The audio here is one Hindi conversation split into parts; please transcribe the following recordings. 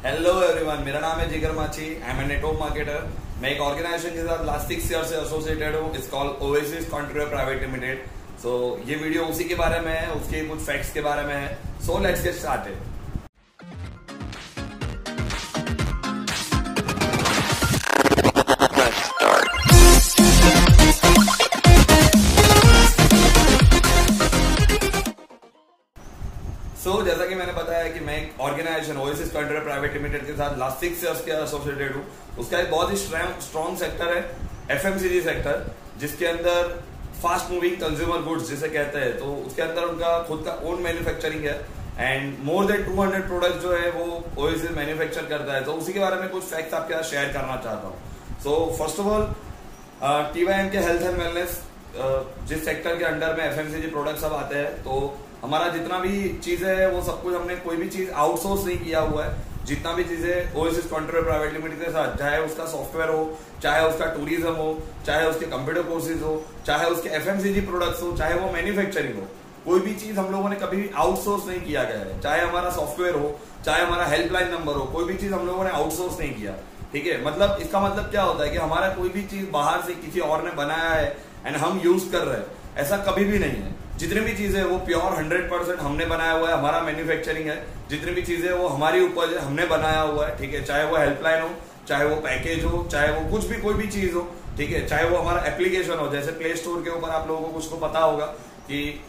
हेलो एवरीवन, मेरा नाम है Jigar Machhi. I am a network marketer. मैं एक ऑर्गेनाइजेशन के साथ लास्ट 6 ईयर से एसोसिएटेड हूँ। It's called Oasis contributor private Limited. So ये वीडियो उसी के बारे में है, उसके कुछ फैक्ट्स के बारे में है। So let's get started. जैसा कि मैंने बताया कि मैं एक organization oasis contributor private limited के साथ लास्ट 6 इयर्स के एसोसिएटेड हूँ। उसका एक बहुत ही स्ट्रॉन्ग सेक्टर है एफएमसीजी सेक्टर, जिसके अंदर फास्ट मूविंग कंज्यूमर गुड्स जिसे कहते हैं। तो उसके अंदर उनका खुद का ओन मैन्युफैक्चरिंग है एंड मोर देन 200 प्रोडक्ट जो है वो ओएसिस मैन्युफैक्चर करता है। तो उसी के बारे में कुछ फैक्ट्स आपके साथ शेयर करना चाहता हूँ। सो फर्स्ट ऑफ ऑल, टीवाईएम के हेल्थ एंड वेलनेस जिस सेक्टर के अंडर में एफएमसीजी प्रोडक्ट सब आते हैं, तो हमारा जितना भी चीजें है वो सब कुछ हमने कोई भी चीज आउटसोर्स नहीं किया हुआ है। जितना भी चीजें ओएसिस कंट्रीब्यूटर प्राइवेट लिमिटेड के साथ, चाहे उसका सॉफ्टवेयर हो, चाहे उसका टूरिज्म हो, चाहे उसके कंप्यूटर कोर्सेज हो, चाहे उसके एफएमसीजी प्रोडक्ट्स हो, चाहे वो मैन्युफैक्चरिंग हो, कोई भी चीज हम लोगों ने कभी आउटसोर्स नहीं किया गया है। चाहे हमारा सॉफ्टवेयर हो, चाहे हमारा हेल्पलाइन नंबर हो, कोई भी चीज हम लोगों ने आउटसोर्स नहीं किया। ठीक है, मतलब इसका मतलब क्या होता है कि हमारा कोई भी चीज बाहर से किसी और ने बनाया है एंड हम यूज कर रहे हैं, ऐसा कभी भी नहीं है। जितनी भी चीजें वो प्योर 100% हमने बनाया हुआ है, हमारा मैन्युफैक्चरिंग है। जितनी भी चीजें वो हमारी उपज है, हमने बनाया हुआ है। ठीक है, चाहे वो हेल्पलाइन हो, चाहे वो पैकेज हो, चाहे वो कुछ भी कोई भी चीज हो। ठीक है, चाहे वो हमारा एप्लीकेशन हो, जैसे प्ले स्टोर के ऊपर आप लोगों को कुछ को पता होगा कि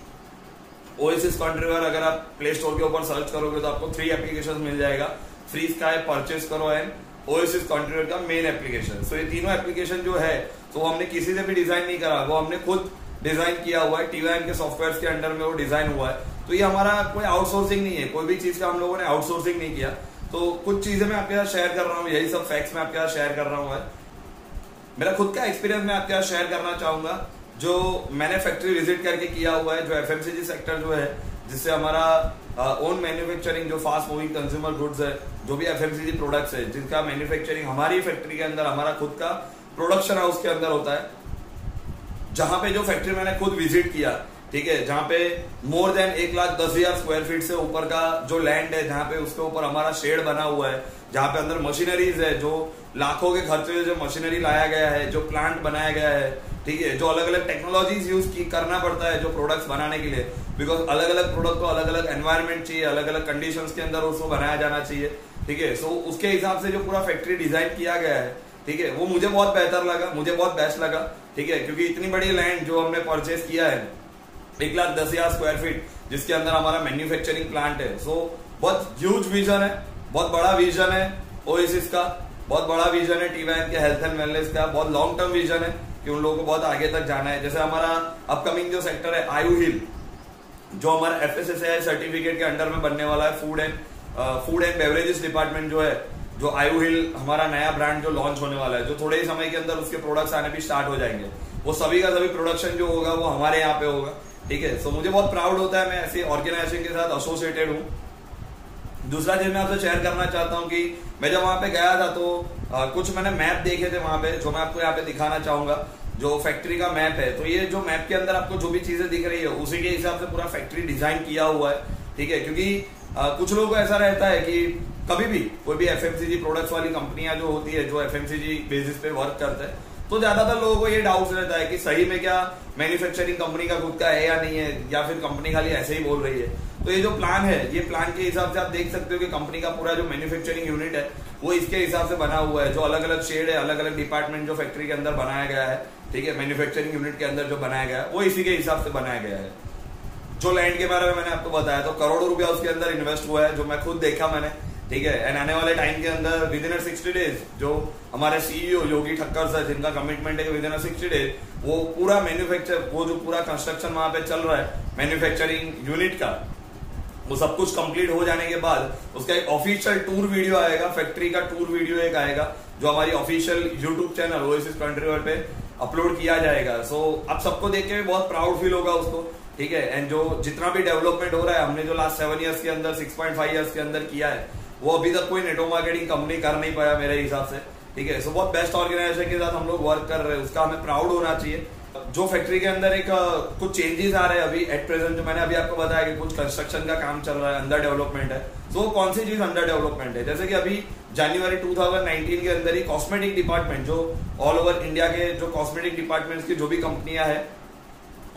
ओएसिस कंट्रीब्यूटर अगर आप प्ले स्टोर के ऊपर सर्च करोगे तो आपको 3 एप्लीकेशन मिल जाएगा। फ्री स्काई, परचेस करो एंड ओएसिस कंट्रीब्यूटर का मेन एप्लीकेशन। सो ये तीनों एप्लीकेशन जो है तो हमने किसी से भी डिजाइन नहीं करा, वो हमने खुद डिजाइन किया हुआ है। टीवाईएम के सॉफ्टवेयर के अंडर में वो डिजाइन हुआ है। तो ये हमारा कोई आउटसोर्सिंग नहीं है, कोई भी चीज का हम लोगों ने आउटसोर्सिंग नहीं किया। तो कुछ चीजें मैं आपके साथ शेयर कर रहा हूँ, यही सब फैक्ट्स मैं आपके साथ शेयर कर रहा हूँ। मेरा खुद का एक्सपीरियंस मैं आपके साथ शेयर करना चाहूंगा, जो मैंने फैक्ट्री विजिट करके किया हुआ है। जो एफएमसीजी सेक्टर जो है, जिससे हमारा ओन मैन्युफैक्चरिंग, जो फास्ट मूविंग कंज्यूमर गुड्स है, जो भी एफएमसीजी प्रोडक्ट्स है, जिनका मैन्युफैक्चरिंग हमारी फैक्ट्री के अंदर, हमारा खुद का प्रोडक्शन हाउस के अंदर होता है। जहां पे जो फैक्ट्री मैंने खुद विजिट किया, ठीक है, जहां पे मोर देन 1,10,000 स्क्वायर फीट से ऊपर का जो लैंड है, जहां पे उसके ऊपर हमारा शेड बना हुआ है, जहां पे अंदर मशीनरीज है, जो लाखों के खर्चे में जो मशीनरी लाया गया है, जो प्लांट बनाया गया है, ठीक है, जो अलग अलग टेक्नोलॉजीज यूज करना पड़ता है जो प्रोडक्ट्स बनाने के लिए, बिकॉज अलग अलग प्रोडक्ट को अलग अलग एनवायरमेंट चाहिए, अलग अलग कंडीशंस के अंदर उसको बनाया जाना चाहिए। ठीक है, सो उसके हिसाब से जो पूरा फैक्ट्री डिजाइन किया गया है, ठीक है, वो मुझे बहुत बेहतर लगा, मुझे बहुत बेस्ट लगा। ठीक है, क्योंकि इतनी बड़ी लैंड जो हमने परचेस किया है, 1,10,000 स्क्वायर फीट, जिसके अंदर हमारा मैन्युफैक्चरिंग प्लांट है। सो बहुत ह्यूज विजन है, बहुत बड़ा विजन है ओएसिस का, बहुत बड़ा विजन है टीवाईएम के हेल्थ एंड वेलनेस का, बहुत लॉन्ग टर्म विजन है कि उन लोगों को बहुत आगे तक जाना है। जैसे हमारा अपकमिंग जो सेक्टर है आयु हिल, जो हमारा एफएसएसएआई सर्टिफिकेट के अंडर में बनने वाला है, फूड एंड बेवरेजेस डिपार्टमेंट जो है, जो आयु हिल हमारा नया ब्रांड जो लॉन्च होने वाला है, जो थोड़े ही समय के अंदर उसके प्रोडक्ट्स आने भी स्टार्ट हो जाएंगे। वो सभी का सभी प्रोडक्शन जो होगा वो हमारे यहाँ पे होगा। ठीक है, सो मुझे बहुत प्राउड होता है मैं ऐसी ऑर्गेनाइजेशन के साथ एसोसिएटेड हूँ। दूसरा चीज मैं आपसे शेयर करना चाहता हूँ कि मैं जब वहां पे गया था तो कुछ मैंने मैप देखे थे वहां पे, जो मैं आपको यहाँ पे दिखाना चाहूंगा। जो फैक्ट्री का मैप है, तो ये जो मैप के अंदर आपको जो भी चीजें दिख रही है उसी के हिसाब से पूरा फैक्ट्री डिजाइन किया हुआ है। ठीक है, क्योंकि कुछ लोगों को ऐसा रहता है कि कभी भी कोई भी एफएमसीजी प्रोडक्ट्स वाली कंपनियां जो होती है, जो एफएमसीजी बेसिस पे वर्क करते हैं, तो ज्यादातर लोगों को ये डाउट रहता है कि सही में क्या मैन्युफैक्चरिंग कंपनी का खुद का है या नहीं है, या फिर कंपनी खाली ऐसे ही बोल रही है। तो ये जो प्लान है, ये प्लान के हिसाब से आप देख सकते हो कि कंपनी का पूरा जो मैन्युफैक्चरिंग यूनिट है वो इसके हिसाब से बना हुआ है। जो अलग अलग शेड है, अलग अलग डिपार्टमेंट जो फैक्ट्री के अंदर बनाया गया है, ठीक है, मैन्युफैक्चरिंग यूनिट के अंदर जो बनाया गया है वो इसी के हिसाब से बनाया गया है। जो लैंड के बारे में मैंने आपको बताया, तो करोड़ों रुपया उसके अंदर इन्वेस्ट हुआ है, जो मैं खुद देखा मैंने। ठीक है, एंड आने वाले टाइम के अंदर विद इन 60 डेज जो हमारे सीईओ योगी ठक्कर सर, जिनका कमिटमेंट है कि विद इन 60 डेज वो पूरा मैन्युफैक्चर, वो जो पूरा कंस्ट्रक्शन वहां पे चल रहा है मैन्युफैक्चरिंग यूनिट का, वो सब कुछ कंप्लीट हो जाने के बाद उसका एक ऑफिशियल टूर वीडियो आएगा, फैक्ट्री का टूर वीडियो एक आएगा, जो हमारी official YouTube channel oasis contributor पे अपलोड किया जाएगा। सो आप सबको देख के बहुत प्राउड फील होगा उसको। ठीक है, एंड जो जितना भी डेवलपमेंट हो रहा है, हमने जो लास्ट 7 ईयर्स के अंदर, 6.5 ईयर्स के अंदर किया है, वो अभी तक कोई नेटवर्क मार्केटिंग कंपनी कर नहीं पाया मेरे हिसाब से। ठीक है, सो बहुत बेस्ट ऑर्गेनाइजेशन के साथ हम लोग वर्क कर रहे हैं, उसका हमें प्राउड होना चाहिए। जो फैक्ट्री के अंदर एक कुछ चेंजेस आ रहे हैं अभी एट प्रेजेंट, जो मैंने अभी आपको बताया कि कुछ कंस्ट्रक्शन का काम चल रहा है, अंडर डेवलपमेंट है। तो कौन सी चीज अंडर डेवलपमेंट है, जैसे कि अभी जनवरी 2019 के अंदर ही कॉस्मेटिक डिपार्टमेंट, जो ऑल ओवर इंडिया के जो कॉस्मेटिक डिपार्टमेंट्स की जो भी कंपनियां हैं,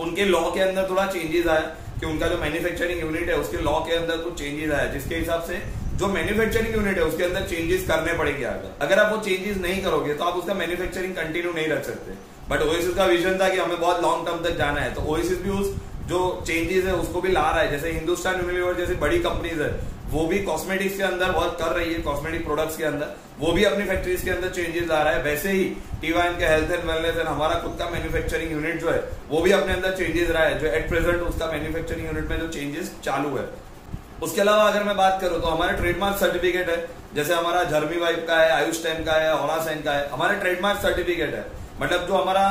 उनके लॉ के अंदर थोड़ा चेंजेस आया कि उनका जो मैन्युफैक्चरिंग यूनिट है उसके लॉ के अंदर कुछ चेंजेस आया, जिसके हिसाब से जो मैन्युफैक्चरिंग यूनिट है उसके अंदर चेंजेस करने पड़ेंगे। अगर आप वो चेंजेस नहीं करोगे तो आप उसका मैन्युफैक्चरिंग कंटिन्यू नहीं रख सकते। बट ओएसिस का विजन था कि हमें बहुत लॉन्ग टर्म तक जाना है, तो ओएसिस भी उस जो चेंजेस है उसको भी ला रहा है। जैसे हिंदुस्तान यूनिलीवर जैसी बड़ी कंपनीज है, वो भी कॉस्मेटिक्स के अंदर वर्क कर रही है, कॉस्मेटिक प्रोडक्ट्स के अंदर वो भी अपनी फैक्ट्रीज के अंदर चेंजेस ला रहा है। वैसे ही टीवाइन के हेल्थ एंड वेलनेस एंड हमारा खुद का मैन्युफैक्चरिंग यूनिट जो है वो भी अपने अंदर चेंजेस रहा है, जो एट प्रेजेंट उसका मैन्युफैक्चरिंग यूनिट में जो चेंजेस चालू है। उसके अलावा अगर मैं बात करूं तो हमारे ट्रेडमार्क सर्टिफिकेट है, जैसे हमारा जर्मी वाइब का है, आयुष टेन का है, ओरासेन का है, हमारे ट्रेडमार्क सर्टिफिकेट है। मतलब जो हमारा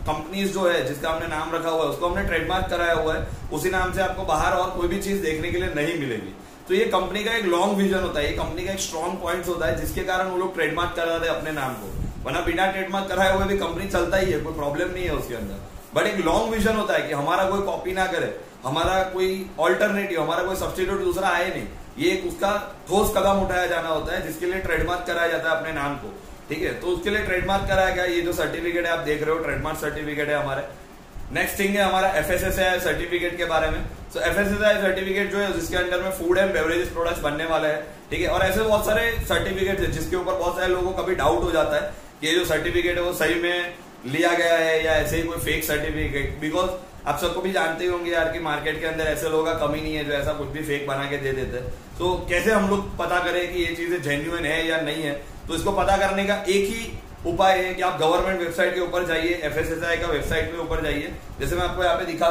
कंपनीज जो है जिसका हमने नाम रखा हुआ है उसको हमने ट्रेडमार्क कराया हुआ है, उसी नाम से आपको बाहर और कोई भी चीज देखने के लिए नहीं मिलेगी। तो ये कंपनी का एक लॉन्ग विजन होता है, ये कंपनी का एक स्ट्रॉन्ग पॉइंट होता है, जिसके कारण वो लोग ट्रेडमार्क कराते हैं अपने नाम को, वरना बिना ट्रेडमार्क कराए हुए भी कंपनी चलता ही है, कोई प्रॉब्लम नहीं है उसके अंदर। बट एक लॉन्ग विजन होता है कि हमारा कोई कॉपी ना करे, हमारा कोई ऑल्टरनेटिव, हमारा कोई सब्स्टिट्यूट दूसरा आए नहीं, ये एक उसका ठोस कदम उठाया जाना होता है, जिसके लिए ट्रेडमार्क कराया जाता है अपने नाम को। ठीक है, तो उसके लिए ट्रेडमार्क कराया गया। ये जो सर्टिफिकेट है आप देख रहे हो, ट्रेडमार्क सर्टिफिकेट है हमारे। नेक्स्ट थिंग है हमारा FSSAI सर्टिफिकेट के बारे में। तो FSSAI सर्टिफिकेट जो है जिसके अंदर में फूड एंड बेवरेजेस प्रोडक्ट्स बनने वाले हैं। ठीक है, और ऐसे बहुत सारे सर्टिफिकेट है जिसके ऊपर बहुत सारे लोगों को कभी डाउट हो जाता है कि ये जो सर्टिफिकेट है वो सही में लिया गया है या ऐसे ही कोई फेक सर्टिफिकेट। बिकॉज आप सबको भी जानते ही होंगे यार कि मार्केट के अंदर ऐसे लोगों का कमी नहीं है जो ऐसा कुछ भी फेक बना के दे देते हैं। तो कैसे हम लोग पता करें कि ये चीजें जेन्युइन है या नहीं है? तो इसको पता करने का एक ही उपाय है कि आप गवर्नमेंट वेबसाइट के ऊपर जाइए, FSSAI का वेबसाइट के ऊपर जाइए। जैसे मैं आपको यहाँ पे दिखा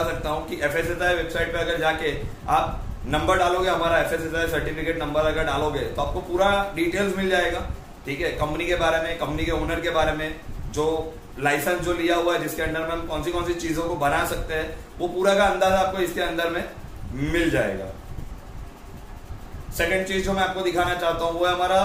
सकता हूँ, कि FSSAI वेबसाइट पे अगर जाके आप नंबर डालोगे, हमारा FSSAI सर्टिफिकेट नंबर अगर डालोगे तो आपको पूरा डिटेल्स मिल जाएगा। ठीक है, कंपनी के बारे में, कंपनी के ओनर के बारे में, जो लाइसेंस जो लिया हुआ है जिसके अंडर में हम कौन सी चीजों को बना सकते हैं, वो पूरा का अंदाजा आपको इसके अंदर में मिल जाएगा। सेकंड चीज जो मैं आपको दिखाना चाहता हूं वो है हमारा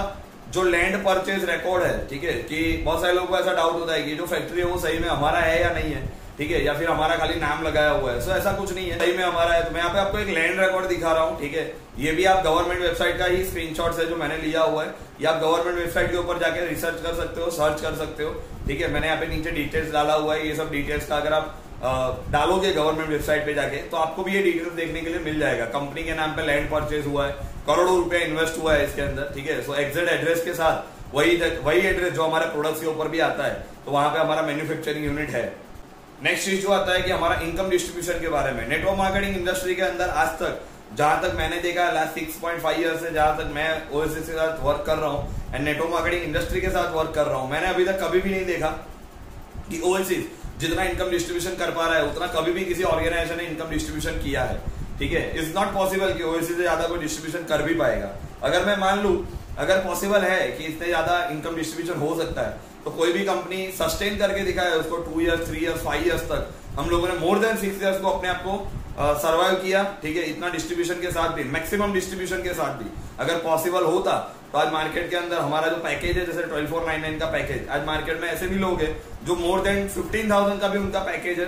जो लैंड परचेज रिकॉर्ड है। ठीक है, कि बहुत सारे लोगों को ऐसा डाउट होता है कि जो फैक्ट्री है वो सही में हमारा है या नहीं है। ठीक है, या फिर हमारा खाली नाम लगाया हुआ है। सो ऐसा कुछ नहीं है, सही में हमारा है। तो मैं यहाँ पे आपको एक लैंड रिकॉर्ड दिखा रहा हूँ। ठीक है, ये भी आप गवर्नमेंट वेबसाइट का ही स्क्रीनशॉट है जो मैंने लिया हुआ है। ये आप गवर्नमेंट वेबसाइट के ऊपर जाके रिसर्च कर सकते हो, सर्च कर सकते हो। ठीक है, मैंने यहाँ पे नीचे डिटेल्स डाला हुआ है। ये सब डिटेल्स का अगर आप डालोगे गवर्नमेंट वेबसाइट पे जाके तो आपको भी ये डिटेल्स देखने के लिए मिल जाएगा। कंपनी के नाम पे लैंड परचेज हुआ है, करोड़ों रुपया इन्वेस्ट हुआ है इसके अंदर। ठीक है, सो एग्जैक्ट एड्रेस के साथ वही एड्रेस जो हमारे प्रोडक्ट्स के ऊपर भी आता है, तो वहां पे हमारा मैन्युफैक्चरिंग यूनिट है। नेक्स्ट चीज जो आता है कि हमारा इनकम डिस्ट्रीब्यूशन के बारे में। नेटवर्क मार्केटिंग इंडस्ट्री के अंदर आज तक जहां तक मैंने देखा, लास्ट 6.5 ईयर से जहां तक मैं ओएसिस के साथ वर्क कर रहा हूँ एंड नेटवर्क मार्केटिंग इंडस्ट्री के साथ वर्क कर रहा हूँ, मैंने अभी तक कभी भी नहीं देखा कि ओएसिस जितना इनकम डिस्ट्रीब्यूशन कर पा रहा है उतना कभी भी किसी ऑर्गेनाइजेशन ने इनकम डिस्ट्रीब्यूशन किया है। ठीक है, इट्स नॉट पॉसिबल कि ओएसिस से ज्यादा कोई डिस्ट्रीब्यूशन कर भी पाएगा। अगर मैं मान लू अगर पॉसिबल है कि इससे ज्यादा इनकम डिस्ट्रीब्यूशन हो सकता है, तो कोई भी कंपनी सस्टेन करके दिखाए उसको 2 ईयर्स, 3 ईयर्स, 5 ईयर्स तक। हम लोगों ने मोर देन 6 ईयर्स को अपने आप को सर्वाइव किया। ठीक है, इतना डिस्ट्रीब्यूशन के साथ भी, मैक्सिमम डिस्ट्रीब्यूशन के साथ भी अगर पॉसिबल होता तो आज मार्केट के अंदर हमारा जो पैकेज है, जैसे 12499 का पैकेज, आज मार्केट में ऐसे भी लोग हैं जो मोर देन 15,000 का भी उनका पैकेज है,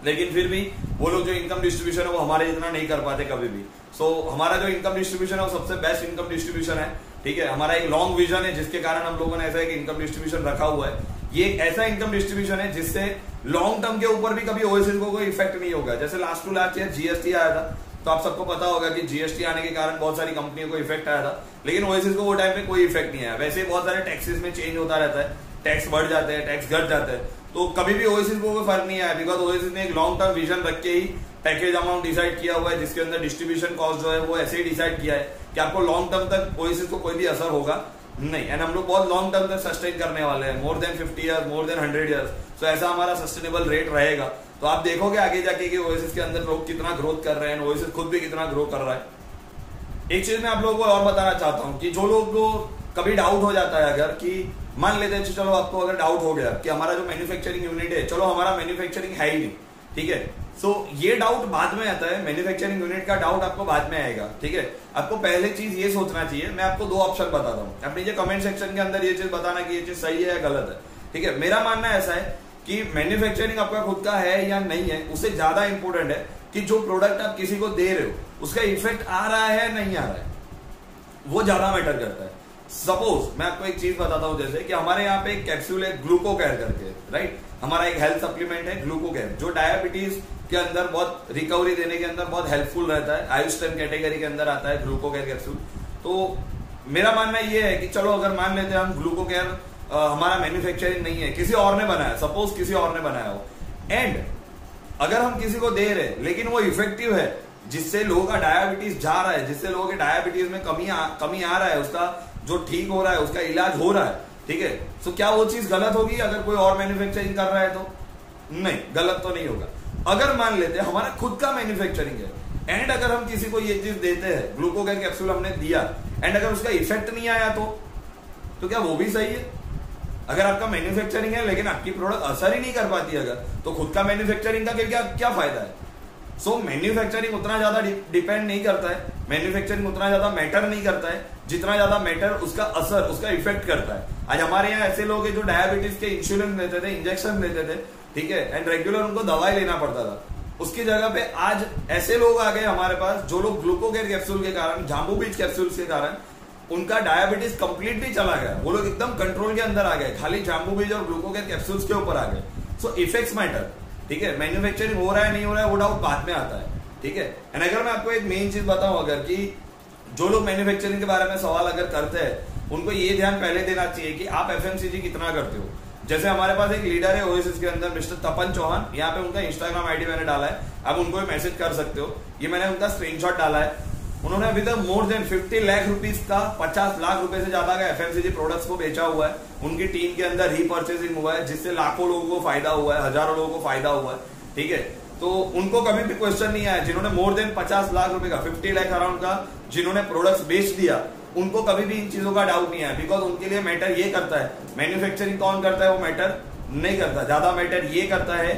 लेकिन फिर भी वो लोग जो इनकम डिस्ट्रीब्यूशन है वो हमारे जितना नहीं कर पाते कभी भी। सो हमारा जो इनकम डिस्ट्रीब्यूशन है वो सबसे बेस्ट इनकम डिस्ट्रीब्यूशन है। ठीक है, हमारा एक लॉन्ग विजन है जिसके कारण हम लोगों ने ऐसा एक इनकम डिस्ट्रीब्यूशन रखा हुआ है। ये एक ऐसा इनकम डिस्ट्रीब्यूशन है जिससे लॉन्ग टर्म के ऊपर भी कभी ओएसिस को कोई इफेक्ट नहीं होगा। जैसे last to last year GST आया था, तो आप सबको पता होगा कि जीएसटी आने के कारण बहुत सारी कंपनियों को इफेक्ट आया था, लेकिन ओएसिस को वो टाइम पे कोई इफेक्ट नहीं आया। वैसे ही बहुत सारे टैक्सेस में चेंज होता रहता है, टैक्स बढ़ जाते हैं, टैक्स घट जाते हैं, तो कभी भी ओएसिस को कोई फर्क नहीं आया। बिकॉज ओएसिस ने एक लॉन्ग टर्म विजन रख के ही पैकेज अमाउंट डिसाइड किया हुआ है, जिसके अंदर डिस्ट्रीब्यूशन कॉस्ट जो है वो ऐसे ही डिसाइड किया है कि आपको लॉन्ग टर्म तक ओएसिस को कोई भी असर होगा नहीं। एंड हम लोग बहुत लॉन्ग टर्म तक सस्टेन करने वाले हैं, more than 50 years, more than 100 years. तो ऐसा हमारा सस्टेनेबल रेट रहेगा। तो आप देखोगे आगे जाके कि ओएसिस के अंदर लोग कितना ग्रोथ कर रहे हैं, ओएसिस खुद भी कितना ग्रो कर रहा है। एक चीज मैं आप लोगों को और बताना चाहता हूँ कि जो लोग को कभी डाउट हो जाता है, अगर कि मान लेते हैं चलो आपको अगर डाउट हो गया कि हमारा जो मैन्युफैक्चरिंग यूनिट है, चलो हमारा मैन्युफैक्चरिंग है ही नहीं। ठीक है, सो ये डाउट बाद में आता है, मैन्युफैक्चरिंग यूनिट का डाउट आपको बाद में आएगा। ठीक है, आपको पहले चीज ये सोचना चाहिए। मैं आपको 2 ऑप्शन बताता हूँ, आप नीचे कमेंट सेक्शन के अंदर ये चीज बताना कि ये चीज सही है या गलत है। ठीक है, मेरा मानना ऐसा है कि मैन्युफैक्चरिंग आपका खुद का है या नहीं है, उससे ज्यादा इंपॉर्टेंट है कि जो प्रोडक्ट आप किसी को दे रहे हो उसका इफेक्ट आ रहा है नहीं आ रहा है, वो ज्यादा मैटर करता है। सपोज मैं आपको एक चीज बताता हूं, जैसे कि हमारे यहाँ पे एक कैप्सूल है ग्लूकोकेयर करके, राइट, हमारा एक हेल्थ सप्लीमेंट है ग्लूकोकेयर, जो डायबिटीज के अंदर बहुत रिकवरी देने के अंदर बहुत हेल्पफुल रहता है, आयुष्टन कैटेगरी के अंदर आता है ग्लूकोकेयर कैप्सूल। तो मेरा मानना ये है कि चलो अगर मान लेते हैं हम ग्लूकोकेयर हमारा मैन्युफैक्चरिंग नहीं है, किसी और ने बनाया, सपोज किसी और ने बनाया हो, एंड अगर हम किसी को दे रहे लेकिन वो इफेक्टिव है, जिससे लोगों का डायबिटीज जा रहा है, जिससे लोगों के डायबिटीज में कमी आ रहा है, उसका जो ठीक हो रहा है, उसका इलाज हो रहा है, ठीक है, तो क्या वो चीज गलत होगी अगर कोई और मैन्युफैक्चरिंग कर रहा है? तो नहीं, गलत तो नहीं होगा। अगर मान लेते हैं हमारा खुद का मैन्युफैक्चरिंग है एंड अगर हम किसी को ये चीज देते हैं, ग्लूकोकेयर कैप्सूल हमने दिया एंड अगर उसका इफेक्ट नहीं आया तो क्या वो भी सही है? अगर आपका मैन्युफैक्चरिंग है लेकिन आपकी प्रोडक्ट असर ही नहीं कर पाती अगर, तो खुद का मैन्युफैक्चरिंग का क्या फायदा है? सो मैन्युफैक्चरिंग उतना ज्यादा डिपेंड नहीं करता है, मैन्युफैक्चरिंग उतना ज्यादा मैटर नहीं करता है जितना ज्यादा मैटर उसका असर, उसका इफेक्ट करता है। आज हमारे यहाँ ऐसे लोग हैं जो डायबिटीज के इंसुलिन लेते थे, इंजेक्शन लेते थे, ठीक है, एंड रेगुलर उनको दवाई लेना पड़ता था, उसकी जगह पे आज ऐसे लोग आ गए हमारे पास जो लोग ग्लूकोकेयर कैप्सूल के कारण, जाम्बू बीज कैप्सूल के कारण उनका डायबिटीज कंप्लीटली चला गया, वो लोग एकदम कंट्रोल के अंदर आ गए, खाली जाम्बू बीज और ग्लूकोकेयर कैप्सूल्स के ऊपर आ गए। सो इफेक्ट्स मैटर, ठीक है, मैन्युफैक्चरिंग हो रहा है नहीं हो रहा है वो डाउट बाद में आता है, ठीक है। एंड अगर मैं आपको एक मेन चीज बताऊं, अगर कि जो लोग मैन्युफैक्चरिंग के बारे में सवाल अगर करते हैं उनको ये ध्यान पहले देना चाहिए कि आप एफएमसीजी कितना करते हो। जैसे हमारे पास एक लीडर है ओएसिस के अंदर, मिस्टर तपन चौहान, यहाँ पे उनका इंस्टाग्राम आईडी मैंने डाला है, आप उनको भी मैसेज कर सकते हो, ये मैंने उनका स्क्रीनशॉट डाला है। उन्होंने अभी तक मोर देन 50 लाख रुपीज का, 50 लाख रुपए से ज्यादा का एफएमसीजी प्रोडक्ट्स को बेचा हुआ है, उनकी टीम के अंदर रीपर्चेसिंग हुआ है, जिससे लाखों लोगों को फायदा हुआ है, हजारों लोगों को फायदा हुआ है, ठीक है। तो उनको कभी भी क्वेश्चन नहीं आया, जिन्होंने मोर देन 50 लाख रुपए का, 50 लाख अराउंड का जिन्होंने प्रोडक्ट्स बेच दिया, उनको कभी भी इन चीजों का डाउट नहीं आया, बिकॉज उनके लिए मैटर ये करता है, मैन्युफैक्चरिंग कौन करता है वो मैटर नहीं करता, ज्यादा मैटर ये करता है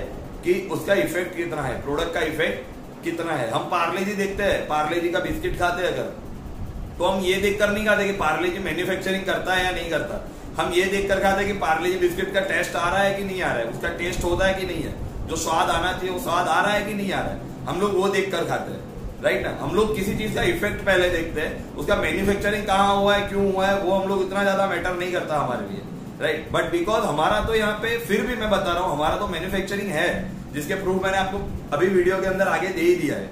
कि उसका इफेक्ट कितना है, प्रोडक्ट का इफेक्ट कितना है। हम पार्ले जी देखते हैं, पार्ले जी का बिस्किट खाते हैं अगर, तो हम ये देखकर नहीं खाते कि पार्ले जी मैन्युफैक्चरिंग करता है या नहीं करता, हम ये देखकर खाते हैं कि पार्ले जी बिस्किट का टेस्ट आ रहा है कि नहीं आ रहा है, उसका टेस्ट होता है कि नहीं है, जो स्वाद आना चाहिए वो स्वाद आ रहा है कि नहीं आ रहा है, हम लोग वो देखकर खाते हैं, राइट ना। हम लोग किसी चीज का इफेक्ट पहले देखते हैं, उसका मैन्युफैक्चरिंग कहाँ हुआ है, क्यों हुआ है, वो हम लोग इतना ज्यादा मैटर नहीं करता हमारे लिए, राइट। बट बिकॉज हमारा तो यहाँ पे, फिर भी मैं बता रहा हूँ, हमारा तो मैन्युफैक्चरिंग है, जिसके प्रूफ मैंने आपको अभी वीडियो के अंदर आगे दे ही दिया है।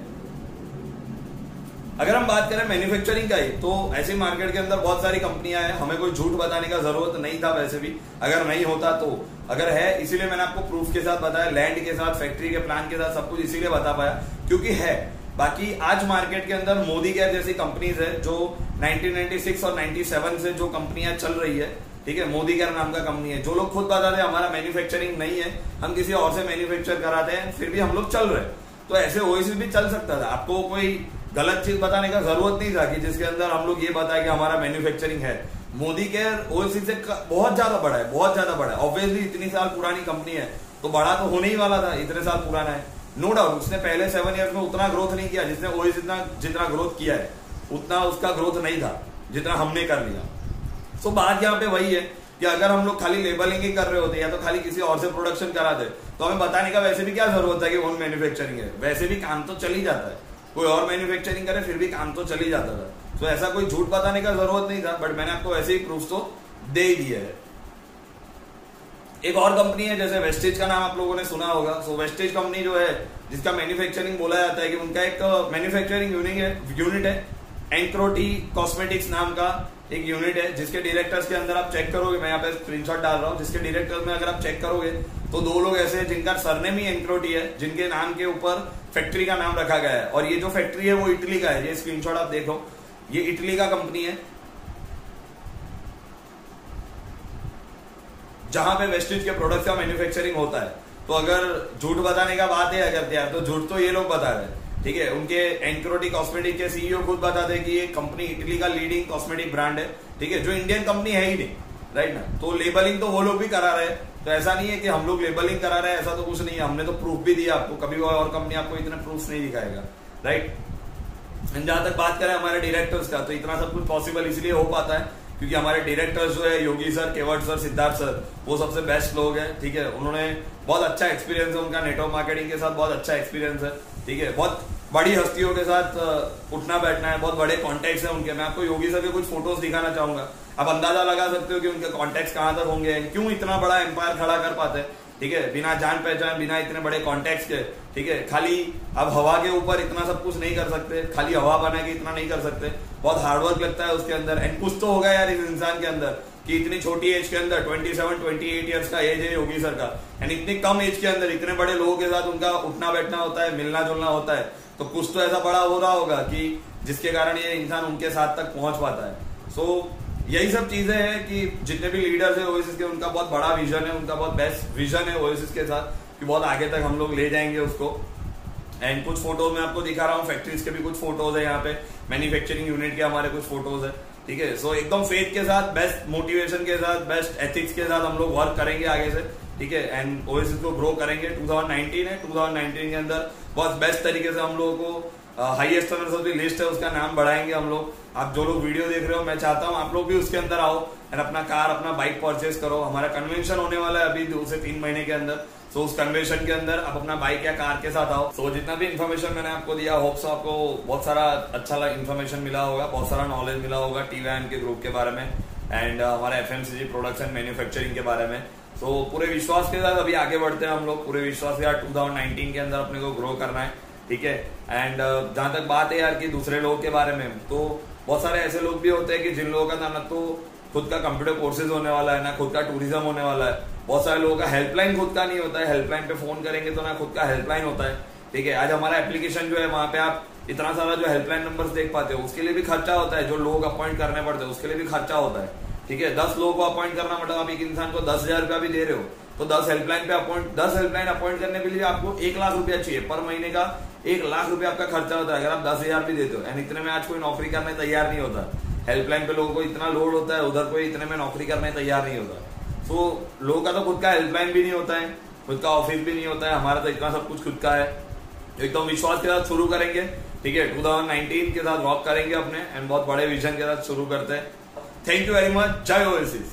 अगर हम बात करें मैन्युफैक्चरिंग का ही, तो ऐसे मार्केट के अंदर बहुत सारी कंपनियां हैं, हमें कोई झूठ बताने का जरूरत नहीं था वैसे भी, अगर नहीं होता तो, अगर है इसीलिए मैंने आपको प्रूफ के साथ बताया, लैंड के साथ, फैक्ट्री के प्लान के साथ, सब कुछ इसीलिए बता पाया क्योंकि है। बाकी आज मार्केट के अंदर मोदी केयर जैसी कंपनीज है जो 1996 और 97 से जो कंपनियां चल रही है, ठीक है, मोदी केयर नाम का कंपनी है, जो लोग खुद बताते हैं हमारा मैन्युफैक्चरिंग नहीं है, हम किसी और से मैन्युफैक्चर कराते हैं, फिर भी हम लोग चल रहे, तो ऐसे ओएसिस भी चल सकता था। आपको कोई गलत चीज बताने का जरूरत नहीं था कि जिसके अंदर हम लोग ये बताए कि हमारा मैन्युफैक्चरिंग है। मोदी केयर ओएसिस से बहुत ज्यादा बड़ा है, बहुत ज्यादा बड़ा है, ऑब्वियसली इतनी साल पुरानी कंपनी है तो बड़ा तो होने ही वाला था, इतने साल पुराना है, नो डाउट। उसने पहले 7 ईयर्स में उतना ग्रोथ नहीं किया जिसने ओएसिस जितना ग्रोथ किया है, उतना उसका ग्रोथ नहीं था जितना हमने कर लिया। सो बात यहाँ पे वही है कि अगर हम लोग खाली लेबलिंग ही कर रहे होते या तो खाली किसी और से प्रोडक्शन कराते तो हमें बताने का वैसे भी क्या जरूरत है कि ओन मैन्युफैक्चरिंग है, वैसे भी काम तो चल ही जाता है, कोई और मैन्युफैक्चरिंग करे फिर भी काम तो चल ही जाता था। तो ऐसा कोई झूठ बताने का जरूरत नहीं था, बट मैंने आपको वैसे ही प्रूफ तो दे ही दिए है। एक और कंपनी है जैसे वेस्टेज का नाम आप लोगों ने सुना होगा। सो वेस्टेज कंपनी जो है, जिसका मैन्युफैक्चरिंग बोला जाता है कि उनका एक मैन्युफैक्चरिंग यूनिट है, एंक्रोटी कॉस्मेटिक्स नाम का एक यूनिट है, जिसके डायरेक्टर्स के अंदर आप चेक करोगे, मैं यहाँ पे स्क्रीनशॉट डाल रहा हूँ, जिसके डायरेक्टर्स में अगर आप चेक करोगे तो 2 लोग ऐसे हैं जिनका सरनेम ही एंक्रोटी है, जिनके नाम के ऊपर फैक्ट्री का नाम रखा गया है, और ये जो फैक्ट्री है वो इटली का है, ये स्क्रीनशॉट आप देखो, ये इटली का कंपनी है जहां पे वेस्टेज के प्रोडक्ट्स का मैन्युफैक्चरिंग होता है। तो अगर झूठ बताने का बात है अगर यार, तो झूठ तो ये लोग बता रहे हैं, ठीक है। उनके एंक्रोटी कॉस्मेटिक के सीईओ खुद बताते हैं कि ये कंपनी इटली का लीडिंग कॉस्मेटिक ब्रांड है, ठीक है, जो इंडियन कंपनी है ही नहीं, राइट ना। तो लेबलिंग तो वो लोग भी करा रहे हैं, तो ऐसा नहीं है कि हम लोग लेबलिंग करा रहे हैं, ऐसा तो कुछ नहीं है, हमने तो प्रूफ भी दिया आपको, कभी और कंपनी आपको इतना प्रूफ नहीं दिखाएगा, राइट। जहां तक बात करें हमारे डायरेक्टर्स का, तो इतना सब कुछ पॉसिबल इसलिए हो पाता है क्योंकि हमारे डायरेक्टर्स जो है योगी सर, केवट सर, सिद्धार्थ सर, वो सबसे बेस्ट लोग हैं, ठीक है। उन्होंने बहुत अच्छा एक्सपीरियंस है उनका, नेटवर्क मार्केटिंग के साथ बहुत अच्छा एक्सपीरियंस है, ठीक है। बहुत बड़ी हस्तियों के साथ उठना बैठना है, बहुत बड़े कॉन्टेक्ट्स हैं उनके। मैं आपको योगी सर के कुछ फोटोज दिखाना चाहूंगा, आप अंदाजा लगा सकते हो कि उनके कॉन्टेक्ट्स कहां तक होंगे, क्यों इतना बड़ा एम्पायर खड़ा कर पाते हैं, ठीक है, बिना जान पहचान, बिना इतने बड़े कॉन्टेक्ट्स के, ठीक है। खाली अब हवा के ऊपर इतना सब कुछ नहीं कर सकते, खाली हवा बना के इतना नहीं कर सकते, बहुत हार्डवर्क लगता है उसके अंदर। एंड कुछ तो होगा यार इस इंसान के अंदर कि इतनी छोटी एज के अंदर 27-28 ईयर्स का एज है योगी सर का, एंड इतनी कम एज के अंदर इतने बड़े लोगों के साथ उनका उठना बैठना होता है, मिलना जुलना होता है, तो कुछ तो ऐसा बड़ा हो रहा होगा कि जिसके कारण ये इंसान उनके साथ तक पहुंच पाता है। सो यही सब चीजें हैं कि जितने भी लीडर्स है ओएसिस के, उनका बहुत बड़ा विजन है, उनका बहुत बेस्ट विजन है ओएसिस के साथ कि बहुत आगे तक हम लोग ले जाएंगे उसको। एंड कुछ फोटोज मैं आपको दिखा रहा हूँ, फैक्ट्रीज के भी कुछ फोटोज है यहाँ पे, मैन्युफैक्चरिंग यूनिट के हमारे कुछ फोटोज है, ठीक है। सो एकदम फेथ के साथ, बेस्ट मोटिवेशन के साथ, बेस्ट एथिक्स के साथ हम लोग वर्क करेंगे आगे से, ठीक है। एंड ओएसिस को ग्रो करेंगे। 2019 है, 2019 के अंदर बहुत बेस्ट तरीके से हम लोगों को highest earners of the list है उसका नाम बढ़ाएंगे हम लोग। आप जो लोग वीडियो देख रहे हो, मैं चाहता हूँ आप लोग भी उसके अंदर आओ एंड अपना कार, अपना बाइक परचेज करो। हमारा कन्वेंशन होने वाला है अभी 2 से 3 महीने के अंदर। सो उस कन्वेंशन के अंदर आप अपना बाइक या कार के साथ आओ। सो जितना भी इन्फॉर्मेशन मैंने आपको दिया, होप्स आपको बहुत सारा अच्छा इन्फॉर्मेशन मिला होगा, बहुत सारा नॉलेज मिला होगा टीवाईएम के ग्रुप के बारे में एंड हमारा एफएमसीजी प्रोडक्शन मैन्युफैक्चरिंग के बारे में। सो पूरे विश्वास के साथ अभी आगे बढ़ते हैं हम लोग, पूरे विश्वास के साथ 2019 के अंदर अपने को ग्रो करना है, ठीक है। एंड जहां तक बात है यार कि दूसरे लोगों के बारे में, तो बहुत सारे ऐसे लोग भी होते हैं कि जिन लोगों का ना तो खुद का कंप्यूटर कोर्सेज होने वाला है, ना खुद का टूरिज्म होने वाला है। बहुत सारे लोगों का हेल्पलाइन खुद का नहीं होता है, हेल्पलाइन पे फोन करेंगे तो ना खुद का हेल्पलाइन होता है, ठीक है। आज हमारा एप्लीकेशन जो है वहां पे आप इतना सारा जो हेल्पलाइन नंबर्स देख पाते हो, उसके लिए भी खर्चा होता है, जो लोग अपॉइंट करने पड़ते हैं उसके लिए भी खर्चा होता है, ठीक है। 10 लोगों को अपॉइंट करना मतलब आप एक इंसान को 10,000 रुपया भी दे रहे हो, तो 10 हेल्पलाइन अपॉइंट करने के लिए आपको 1 लाख रुपया चाहिए, पर महीने का 1 लाख रुपया आपका खर्चा होता है अगर आप 10,000 भी देते हो। एंड इतने में आज कोई नौकरी करने तैयार नहीं होता, हेल्पलाइन पे लोगों को इतना लोड होता है, उधर कोई इतने में नौकरी करने तैयार नहीं होता। तो लोगों का तो खुद का हेल्पलाइन भी नहीं होता है, खुद का ऑफिस भी नहीं होता है, हमारा तो इतना सब कुछ खुद का है। एकदम विश्वास के साथ शुरू करेंगे, ठीक है। 2019 के साथ वॉक करेंगे अपने एंड बहुत बड़े विजन के साथ शुरू करते हैं। Thank you very much. जय ओएसिस।